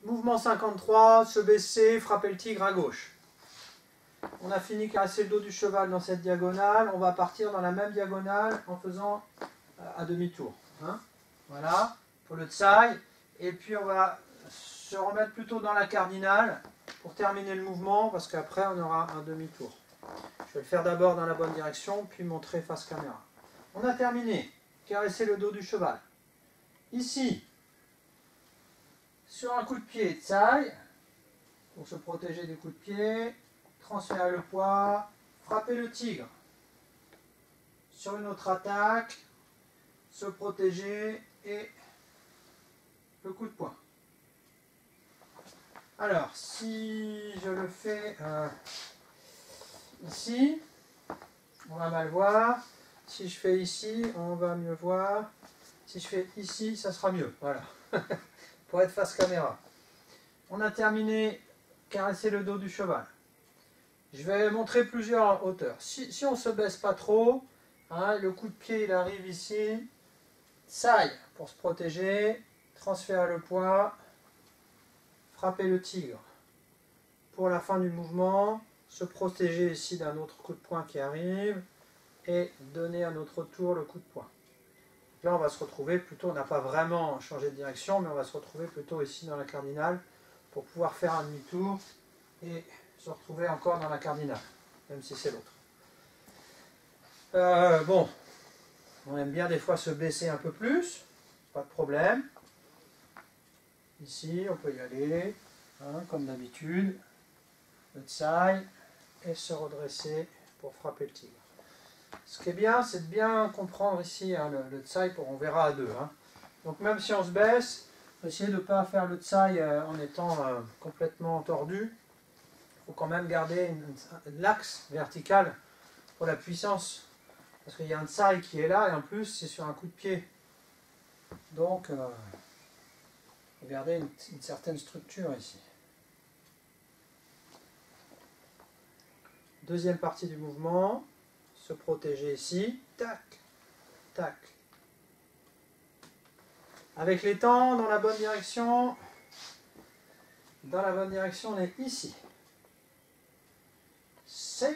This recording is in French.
Mouvement 53, se baisser, frapper le tigre à gauche. On a fini de caresser le dos du cheval dans cette diagonale. On va partir dans la même diagonale en faisant à demi-tour. Hein, voilà, pour le tsai. Et puis on va se remettre plutôt dans la cardinale pour terminer le mouvement, parce qu'après on aura un demi-tour. Je vais le faire d'abord dans la bonne direction, puis montrer face caméra. On a terminé. Caresser le dos du cheval. Ici, sur un coup de pied, tsai, pour se protéger des coups de pied, transférer le poids, frapper le tigre. Sur une autre attaque, se protéger et le coup de poing. Alors, si je le fais ici, on va mal voir. Si je fais ici, on va mieux voir. Si je fais ici, ça sera mieux. Voilà. Pour être face caméra. On a terminé caresser le dos du cheval. Je vais montrer plusieurs hauteurs. Si on ne se baisse pas trop, hein, le coup de pied il arrive ici. Tsai pour se protéger. Transférer le poids. Frapper le tigre. Pour la fin du mouvement, se protéger ici d'un autre coup de poing qui arrive. Et donner à notre tour le coup de poing. Là, on va se retrouver plutôt, on n'a pas vraiment changé de direction, mais on va se retrouver plutôt ici dans la cardinale pour pouvoir faire un demi-tour et se retrouver encore dans la cardinale, même si c'est l'autre. Bon, on aime bien des fois se baisser un peu plus, pas de problème. Ici, on peut y aller, hein, comme d'habitude, le tsai, et se redresser pour frapper le tigre. Ce qui est bien, c'est de bien comprendre ici hein, le tsai, on verra à deux. Hein. Donc même si on se baisse, essayez de ne pas faire le tsai en étant complètement tordu. Il faut quand même garder l'axe vertical pour la puissance. Parce qu'il y a un tsai qui est là et en plus c'est sur un coup de pied. Donc, regardez une certaine structure ici. Deuxième partie du mouvement. Se protéger ici, tac, tac. Avec les temps, dans la bonne direction, on est ici. C'est